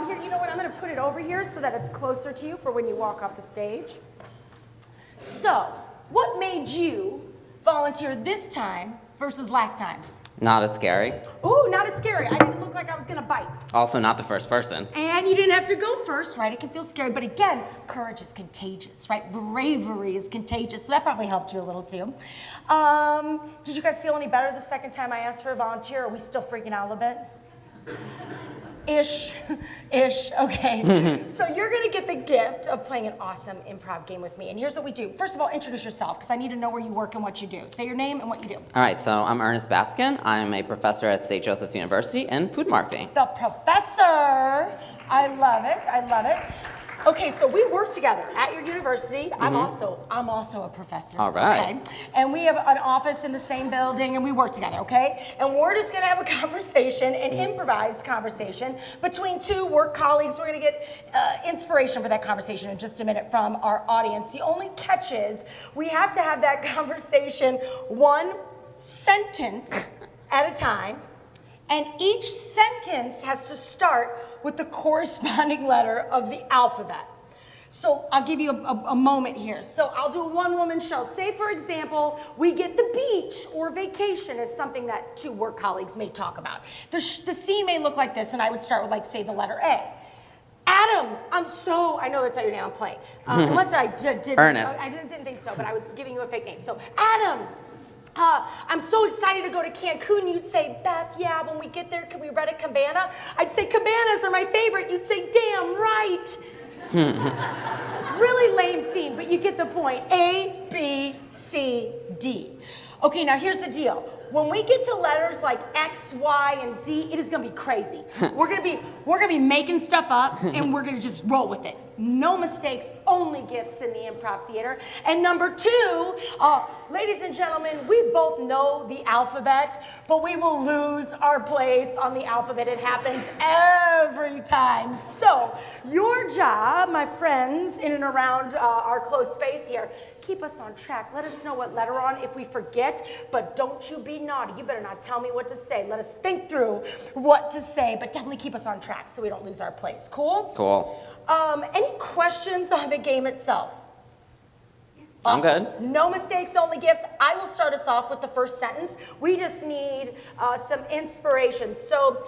Here, you know what? I'm going to put it over here so that it's closer to you for when you walk off the stage. So, what made you volunteer this time versus last time? Not as scary. Ooh, not as scary. I didn't look like I was going to bite. Also not the first person. And you didn't have to go first, right? It can feel scary. But again, courage is contagious, right? Bravery is contagious. So that probably helped you a little too. Did you guys feel any better the second time I asked for a volunteer? Or are we still freaking out a little bit? Ish, okay. So you're gonna get the gift of playing an awesome improv game with me. And here's what we do. First of all, introduce yourself, because I need to know where you work and what you do. Say your name and what you do. All right, so I'm Ernest Baskin. I'm a professor at St. Joseph's University in food marketing. The professor. I love it, I love it. Okay, so we work together at your university. I'm also a professor. All right. Okay? And we have an office in the same building, and we work together, okay? And we're just gonna have a conversation, an improvised conversation between two work colleagues. We're gonna get inspiration for that conversation in just a minute from our audience. The only catch is we have to have that conversation one sentence at a time. And each sentence has to start with the corresponding letter of the alphabet. So I'll give you a moment here. So I'll do a one-woman show. Say, for example, we get the beach or vacation as something that two work colleagues may talk about. The scene may look like this, and I would start with, like, say, the letter A. Adam, I know that's how your name, I'm playing. Unless I did. Ernest. I didn't think so, but I was giving you a fake name. So, Adam. I'm so excited to go to Cancun. You'd say, Beth, yeah, when we get there, can we rent a cabana? I'd say, cabanas are my favorite. You'd say, damn right. Really lame scene, but you get the point. A, B, C, D. Okay, now here's the deal. When we get to letters like X, Y, and Z, it is gonna be crazy. We're gonna be making stuff up, and we're gonna just roll with it. No mistakes, only gifts in the improv theater. And number two, ladies and gentlemen, we both know the alphabet, but we will lose our place on the alphabet. It happens every time. So, your job, my friends, in and around our close space here, keep us on track. Let us know what letter we're on if we forget, but don't you be naughty. You better not tell me what to say. Let us think through what to say, but definitely keep us on track so we don't lose our place. Cool? Cool. Any questions on the game itself? I'm good. No mistakes, only gifts. I will start us off with the first sentence. We just need some inspiration. So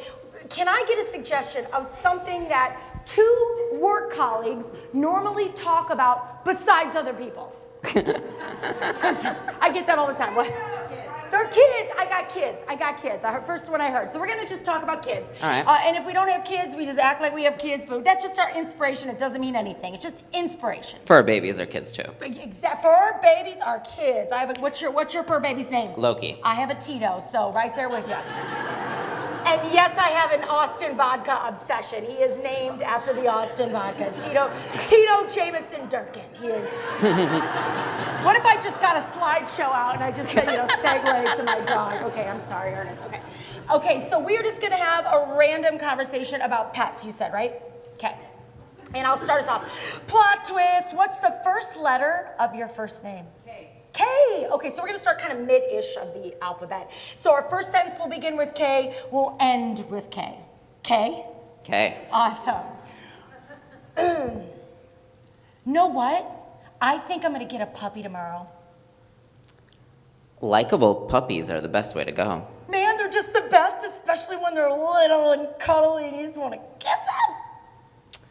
can I get a suggestion of something that two work colleagues normally talk about besides other people? Because I get that all the time. What? They're kids. I got kids. I heard first one I heard. So we're gonna just talk about kids. All right. And if we don't have kids, we just act like we have kids. But that's just our inspiration. It doesn't mean anything. It's just inspiration. Fur babies are kids too. Except fur babies are kids. What's your fur baby's name? Loki. I have a Tito, so right there with you. And yes, I have an Austin vodka obsession. He is named after the Austin vodka. Tito Jameson Durkin. He is. What if I just got a slideshow out and I just said, segue to my dog? Okay, I'm sorry, Ernest. Okay, so we're just gonna have a random conversation about pets, you said, right? Okay. And I'll start us off. Plot twist, what's the first letter of your first name? K. Okay, so we're gonna start kind of mid-ish of the alphabet. So our first sentence will begin with K, we'll end with K. K? Okay. Awesome. Know what? I think I'm gonna get a puppy tomorrow. Likeable puppies are the best way to go. Man, they're just the best, especially when they're little and cuddly and you just wanna kiss them.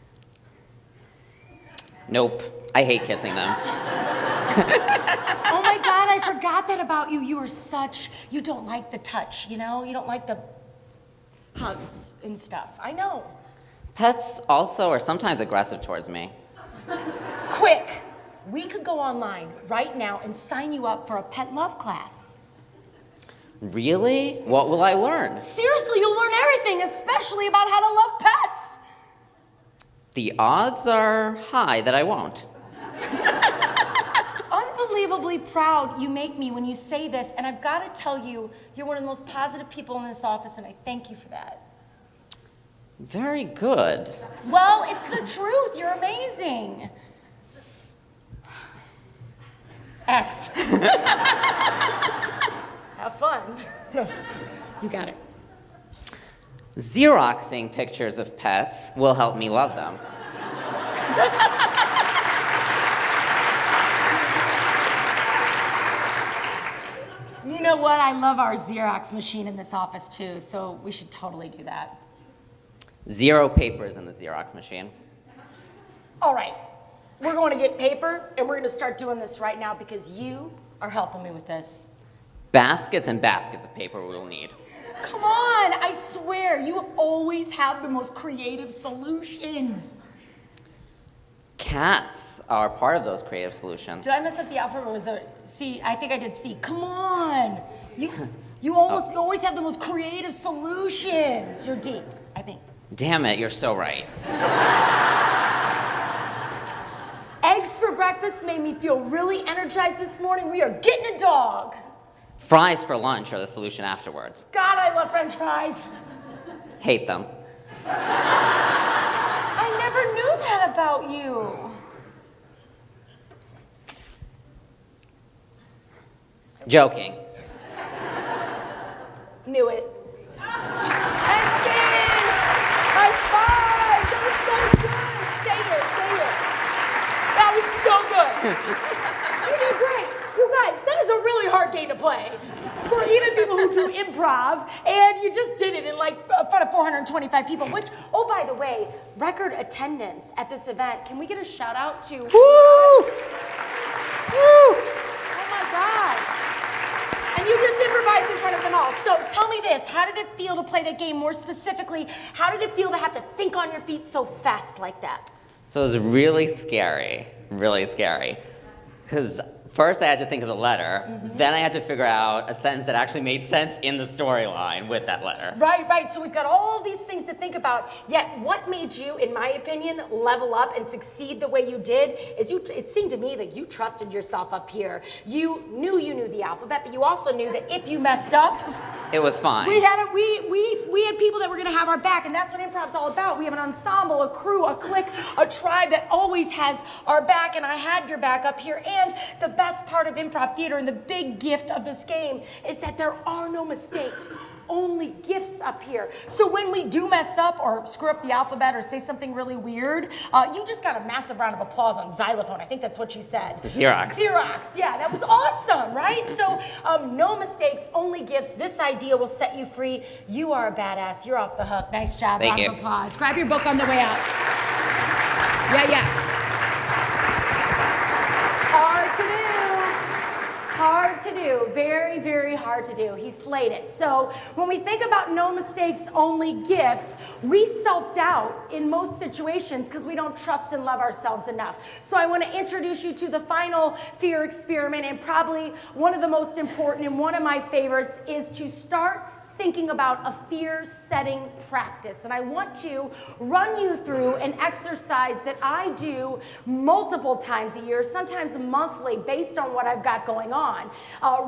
Nope. I hate kissing them. Oh my God, I forgot that about you. You don't like the touch, You don't like the hugs and stuff. I know. Pets also are sometimes aggressive towards me. Quick, we could go online right now and sign you up for a pet love class. Really? What will I learn? Seriously, you'll learn everything, especially about how to love pets. The odds are high that I won't. Unbelievably proud you make me when you say this, and I've got to tell you, you're one of the most positive people in this office, and I thank you for that. Very good. Well, it's the truth. You're amazing. X. Have fun. You got it. Xeroxing pictures of pets will help me love them. You know what? I love our Xerox machine in this office too, so we should totally do that. 0 papers in the Xerox machine. All right, we're going to get paper, and we're going to start doing this right now because you are helping me with this. Baskets and baskets of paper we'll need. Come on, I swear, you always have the most creative solutions. Cats are part of those creative solutions. Did I mess up the alphabet or was it C? I think I did C. Come on. You always have the most creative solutions. You're D, I think. Damn it, you're so right. Eggs for breakfast made me feel really energized this morning. We are getting a dog. Fries for lunch are the solution afterwards. God, I love French fries. Hate them. I never knew that about you. Joking. Knew it. That's it. High five. That was so good. Stay here, stay here. That was so good. You did great. You guys, that is a really hard game to play. For even people who do improv, and you just did it in like in front of 425 people, which, oh, by the way, record attendance at this event. Can we get a shout out to? Woo! Woo! Oh my God. And you just improvised in front of them all. So tell me this, how did it feel to play the game? More specifically, how did it feel to have to think on your feet so fast like that? So it was really scary, because first I had to think of the letter, then I had to figure out a sentence that actually made sense in the storyline with that letter. Right. So we've got all of these things to think about, yet what made you, in my opinion, level up and succeed the way you did is it seemed to me that you trusted yourself up here. You knew the alphabet, but you also knew that if you messed up, It was fine. we had people that were gonna have our back, and that's what improv's all about. We have an ensemble, a crew, a clique, a tribe that always has our back, and I had your back up here. And the best part of improv theater and the big gift of this game is that there are no mistakes, only gifts up here. So when we do mess up or screw up the alphabet or say something really weird, you just got a massive round of applause on xylophone. I think that's what you said. Xerox. Yeah, that was awesome, right? So no mistakes, only gifts. This idea will set you free. You are a badass. You're off the hook. Nice job. Thank Round you. of applause. Grab your book on the way out. Yeah. Hard to do, very, very hard to do. He slayed it. So when we think about no mistakes, only gifts, we self-doubt in most situations because we don't trust and love ourselves enough. So I want to introduce you to the final fear experiment, and probably one of the most important and one of my favorites is to start thinking about a fear-setting practice. And I want to run you through an exercise that I do multiple times a year, sometimes monthly, based on what I've got going on.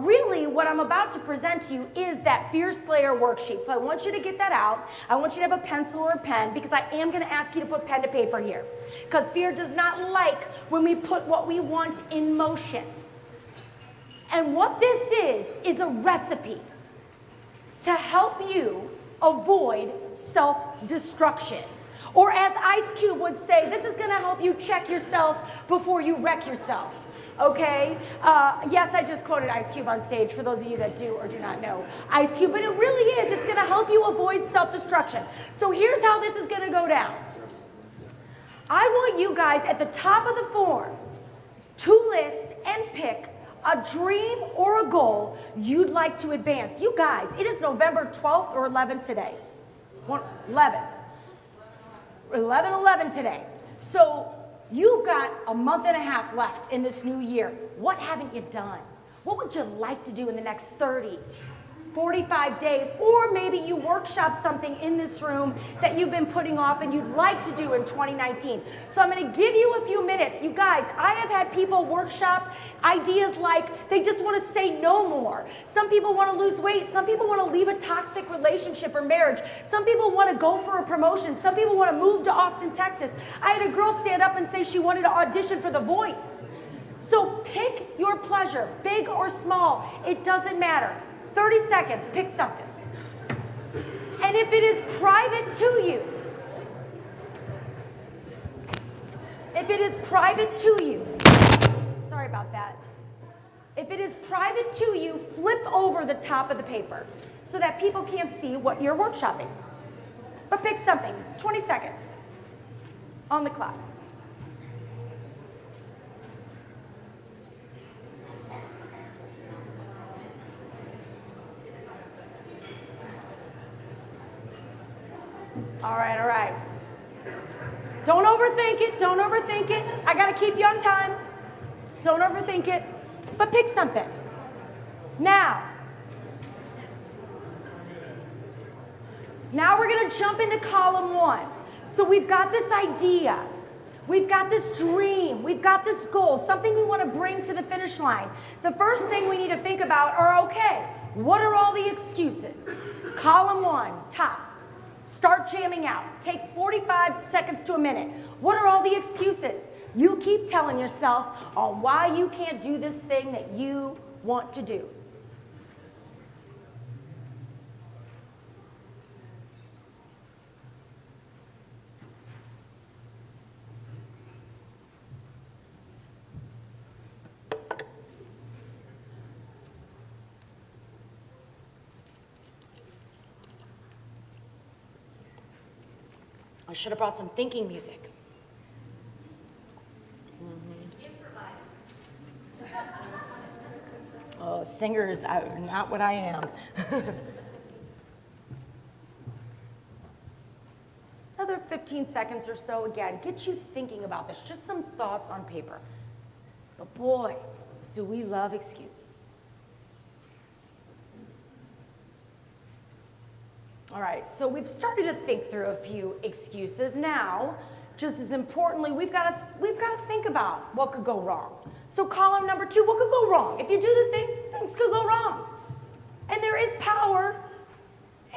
Really, what I'm about to present to you is that Fear Slayer worksheet. So I want you to get that out. I want you to have a pencil or a pen, because I am going to ask you to put pen to paper here. Because fear does not like when we put what we want in motion. And what this is a recipe to help you avoid self-destruction. Or as Ice Cube would say, this is gonna help you check yourself before you wreck yourself, okay? Yes, I just quoted Ice Cube on stage, for those of you that do or do not know Ice Cube, but it really is, it's gonna help you avoid self-destruction. So here's how this is gonna go down. I want you guys at the top of the form to list and pick a dream or a goal you'd like to advance. You guys, it is November 12th or 11th today. 11th. 11/11 today. So you've got a month and a half left in this new year. What haven't you done? What would you like to do in the next 30, 45 days? Or maybe you workshop something in this room that you've been putting off and you'd like to do in 2019. So I'm gonna give you a few minutes. You guys, I have had people workshop ideas like they just wanna say no more. Some people wanna lose weight. Some people wanna leave a toxic relationship or marriage. Some people wanna go for a promotion. Some people wanna move to Austin, Texas. I had a girl stand up and say she wanted to audition for The Voice. So pick your pleasure, big or small, it doesn't matter. 30 seconds, pick something. And if it is private to you, sorry about that. If it is private to you, flip over the top of the paper so that people can't see what you're workshopping. But pick something, 20 seconds on the clock. All right. Don't overthink it, I gotta keep you on time. Don't overthink it, but pick something. Now we're gonna jump into column 1. So we've got this idea, we've got this dream, we've got this goal, something we wanna bring to the finish line. The first thing we need to think about are, okay, what are all the excuses? Column 1, top. Start jamming out. Take 45 seconds to a minute. What are all the excuses? You keep telling yourself on why you can't do this thing that you want to do. I should have brought some thinking music. Oh, singers are not what I am. Another 15 seconds or so, again, get you thinking about this, just some thoughts on paper. But boy, do we love excuses. All right, so we've started to think through a few excuses. Now, just as importantly, we've got to think about what could go wrong. So column number 2, what could go wrong? If you do the thing, things could go wrong. And there is power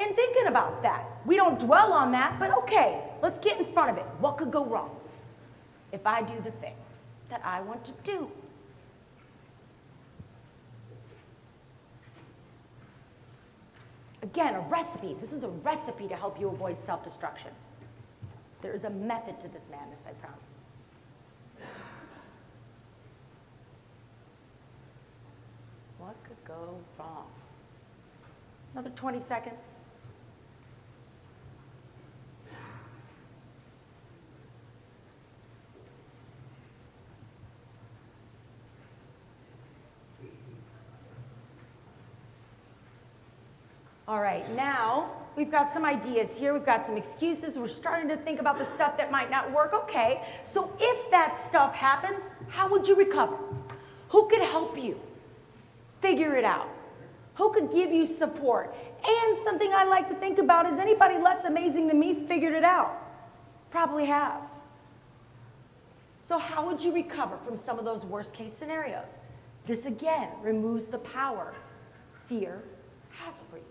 in thinking about that. We don't dwell on that, but okay, let's get in front of it. What could go wrong if I do the thing that I want to do? Again, a recipe. This is a recipe to help you avoid self-destruction. There is a method to this madness, I promise. What could go wrong? Another 20 seconds. All right, now we've got some ideas here. We've got some excuses. We're starting to think about the stuff that might not work. Okay, so if that stuff happens, how would you recover? Who could help you figure it out? Who could give you support? And something I like to think about is, anybody less amazing than me figured it out? Probably have. So how would you recover from some of those worst case scenarios? This again removes the power fear has for you.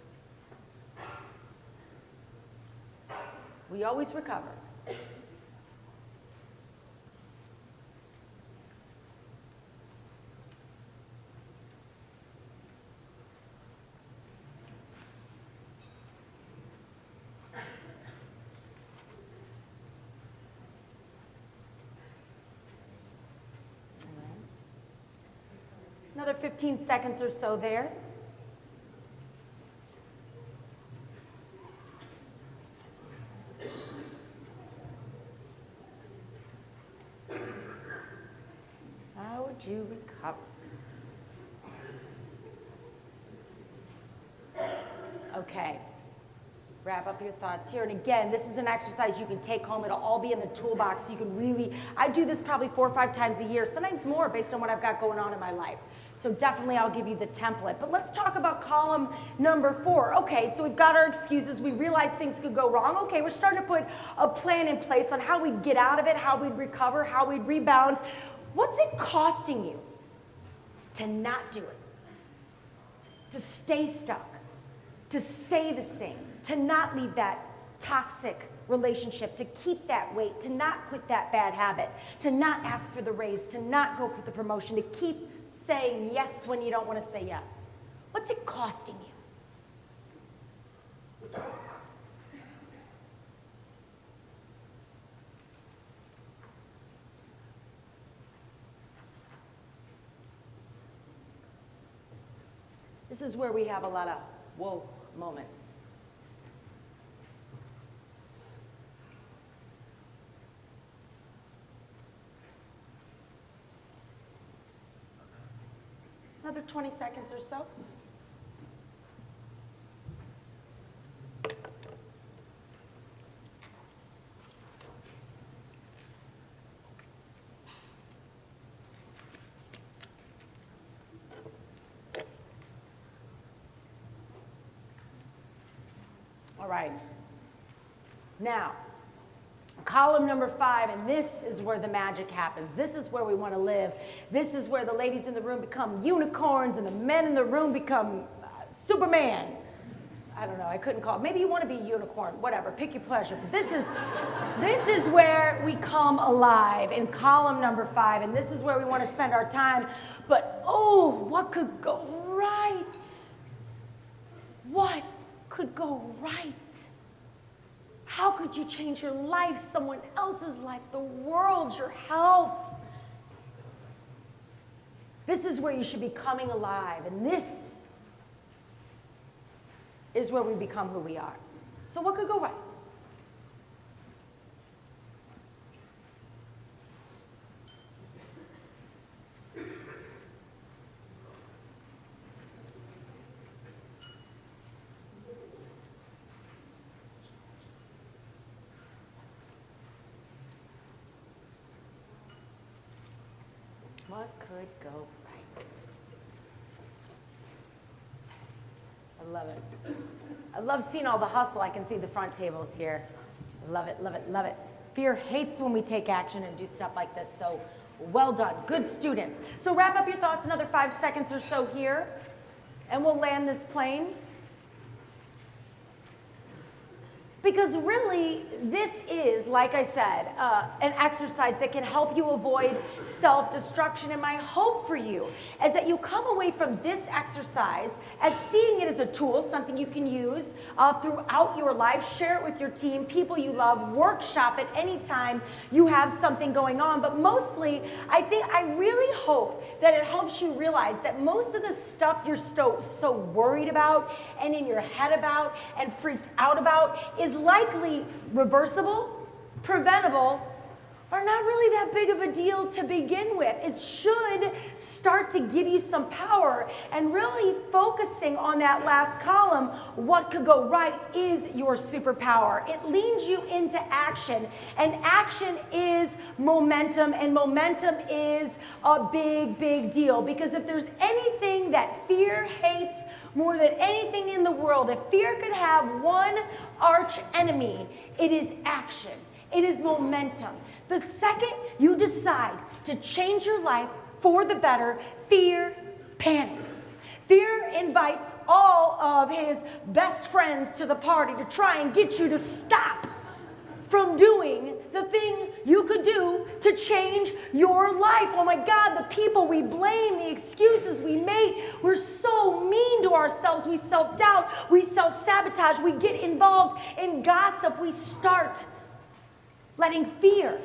We always recover. Another 15 seconds or so there. How would you recover? Okay. Wrap up your thoughts here. And again, this is an exercise you can take home. It'll all be in the toolbox. So you can really, I do this probably 4 or 5 times a year, sometimes more based on what I've got going on in my life. So definitely I'll give you the template. But let's talk about column number 4. Okay, so we've got our excuses. We realize things could go wrong. Okay, we're starting to put a plan in place on how we'd get out of it, how we'd recover, how we'd rebound. What's it costing you to not do it? To stay stuck? To stay the same? To not leave that toxic relationship, to keep that weight, to not quit that bad habit, to not ask for the raise, to not go for the promotion, to keep saying yes when you don't want to say yes? What's it costing you? This is where we have a lot of whoa moments. Another 20 seconds or so. All right. Now, column number 5, and this is where the magic happens. This is where we want to live. This is where the ladies in the room become unicorns and the men in the room become Superman. I don't know, I couldn't call it. Maybe you want to be a unicorn, whatever, pick your pleasure. But this is where we come alive in column number 5, and this is where we want to spend our time. But oh, what could go right? What could go right? How could you change your life, someone else's life, the world, your health? This is where you should be coming alive, and this is where we become who we are. So what could go right? What could go right? I love it. I love seeing all the hustle. I can see the front tables here. Love it, love it, love it. Fear hates when we take action and do stuff like this, so well done. Good students. So wrap up your thoughts, another 5 seconds or so here, and we'll land this plane. Because really, this is, like I said, an exercise that can help you avoid self-destruction. And my hope for you is that you come away from this exercise as seeing it as a tool, something you can use throughout your life. Share it with your team, people you love, workshop it anytime you have something going on. But mostly, I really hope that it helps you realize that most of the stuff you're so worried about and in your head about and freaked out about is likely reversible, preventable, or not really that big of a deal to begin with. It should start to give you some power, and really focusing on that last column, what could go right, is your superpower. It leads you into action, and action is momentum, and momentum is a big, big deal, because if there's anything that fear hates more than anything in the world, if fear could have one arch enemy, it is action. It is momentum. The second you decide to change your life for the better, fear panics. Fear invites all of his best friends to the party to try and get you to stop from doing the thing you could do to change your life. Oh my God, the people we blame, the excuses we make, we're so mean to ourselves. We self-doubt, we self-sabotage, we get involved in gossip. We start letting fear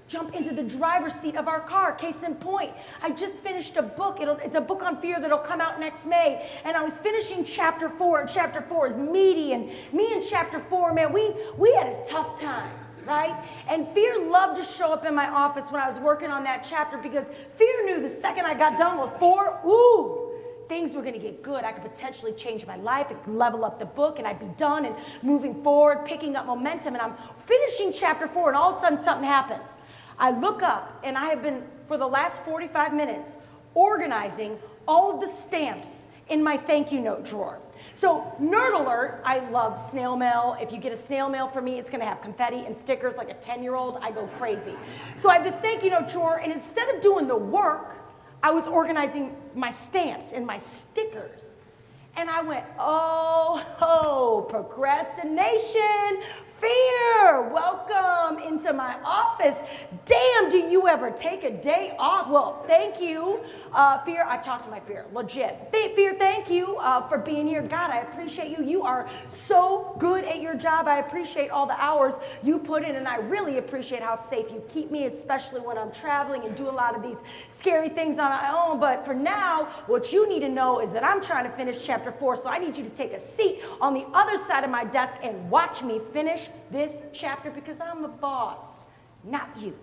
jump into the driver's seat of our car. Case in point, I just finished a book. It's a book on fear that'll come out next May. And I was finishing chapter 4, and chapter 4 is meaty. And me in chapter 4, man, we had a tough time, right? And fear loved to show up in my office when I was working on that chapter, because fear knew the second I got done with 4, ooh, things were going to get good. I could potentially change my life, I could level up the book, and I'd be done and moving forward, picking up momentum. And I'm finishing chapter 4, and all of a sudden something happens. I look up, and I have been, for the last 45 minutes, organizing all of the stamps in my thank you note drawer. So, nerd alert, I love snail mail. If you get a snail mail from me, it's going to have confetti and stickers like a 10-year-old. I go crazy. So I have this thank you note drawer, and instead of doing the work, I was organizing my stamps and my stickers. And I went, oh, ho, procrastination, fear, welcome into my office. Damn, do you ever take a day off? Well, thank you, fear. I talked to my fear, legit. Fear, thank you for being here. God, I appreciate you. You are so good at your job. I appreciate all the hours you put in, and I really appreciate how safe you keep me, especially when I'm traveling and do a lot of these scary things on my own. But for now, what you need to know is that I'm trying to finish chapter 4, so I need you to take a seat on the other side of my desk and watch me finish this chapter, because I'm the boss, not you.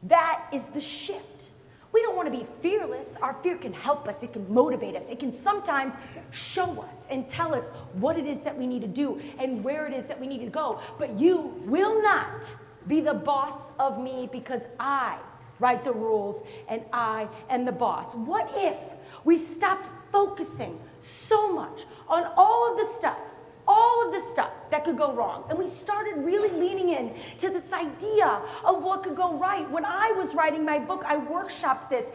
That is the shift. We don't want to be fearless. Our fear can help us. It can motivate us. It can sometimes show us and tell us what it is that we need to do and where it is that we need to go. But you will not be the boss of me, because I write the rules and I am the boss. What if we stopped focusing so much on all of the stuff that could go wrong, and we started really leaning in to this idea of what could go right? When I was writing my book, I workshopped this.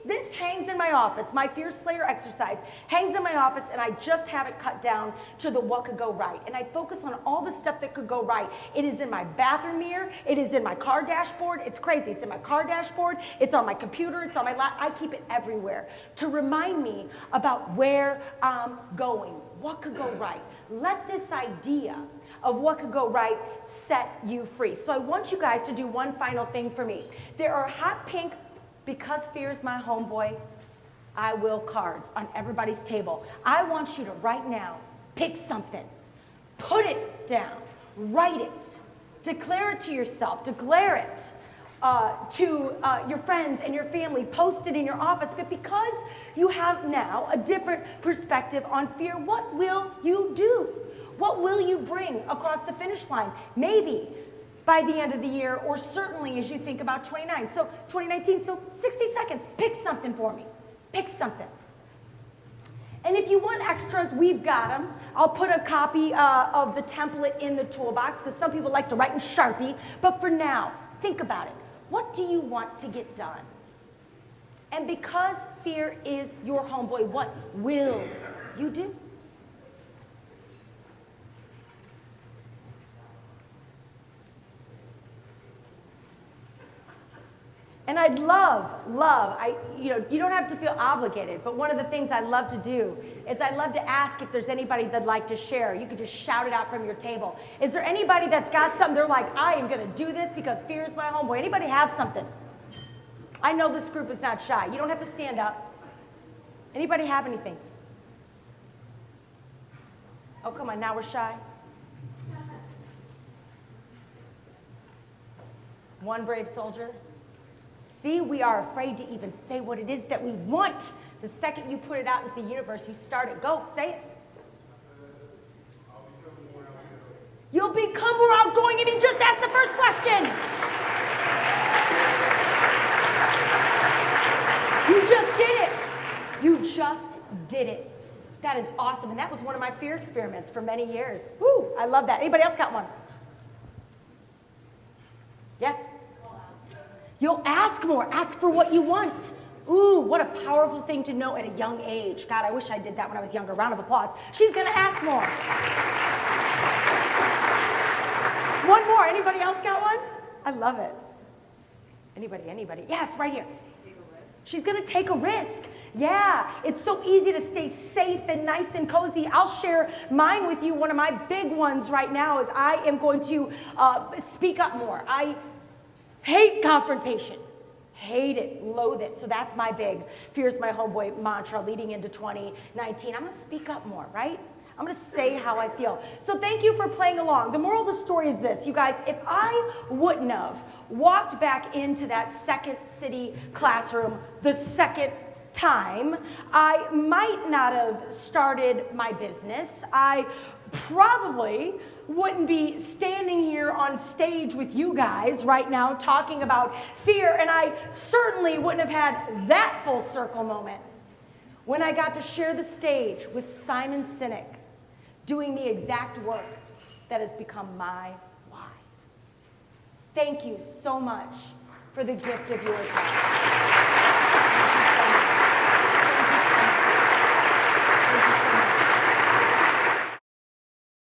This hangs in my office. My Fear Slayer exercise hangs in my office, and I just have it cut down to the what could go right. And I focus on all the stuff that could go right. It is in my bathroom mirror. It is in my car dashboard. It's crazy. It's in my car dashboard. It's on my computer. It's on my lap. I keep it everywhere to remind me about where I'm going. What could go right? Let this idea of what could go right set you free. So I want you guys to do one final thing for me. There are hot pink, because fear's my homeboy, I will cards on everybody's table. I want you to right now pick something, put it down, write it, declare it to yourself, declare it to your friends and your family, post it in your office. But because you have now a different perspective on fear, what will you do? What will you bring across the finish line? Maybe by the end of the year, or certainly as you think about 2019. So 60 seconds, pick something for me. Pick something. And if you want extras, we've got them. I'll put a copy of the template in the toolbox, because some people like to write in Sharpie. But for now, think about it. What do you want to get done? And because fear is your homeboy, what will you do? And I'd love, you don't have to feel obligated, but one of the things I love to do is I love to ask if there's anybody that'd like to share. You could just shout it out from your table. Is there anybody that's got something, they're like, I am gonna do this because fear is my homeboy? Anybody have something? I know this group is not shy. You don't have to stand up. Anybody have anything? Oh, come on, now we're shy. One brave soldier. See, we are afraid to even say what it is that we want. The second you put it out into the universe, you start it. Go, say it. You'll become more outgoing, and he just asked the first question. You just did it. You just did it. That is awesome, and that was one of my fear experiments for many years. Woo, I love that. Anybody else got one? Yes? You'll ask more. Ask for what you want. Ooh, what a powerful thing to know at a young age. God, I wish I did that when I was younger. Round of applause. She's going to ask more. One more. Anybody else got one? I love it. Anybody? Yes, right here. She's going to take a risk. Yeah, it's so easy to stay safe and nice and cozy. I'll share mine with you. One of my big ones right now is I am going to speak up more. I hate confrontation. Hate it, loathe it. So that's my big fear's my homeboy mantra leading into 2019. I'm going to speak up more, right? I'm going to say how I feel. So thank you for playing along. The moral of the story is this, you guys. If I wouldn't have walked back into that Second City classroom the second time, I might not have started my business. I probably wouldn't be standing here on stage with you guys right now talking about fear, and I certainly wouldn't have had that full circle moment when I got to share the stage with Simon Sinek doing the exact work that has become my why. Thank you so much for the gift of your time.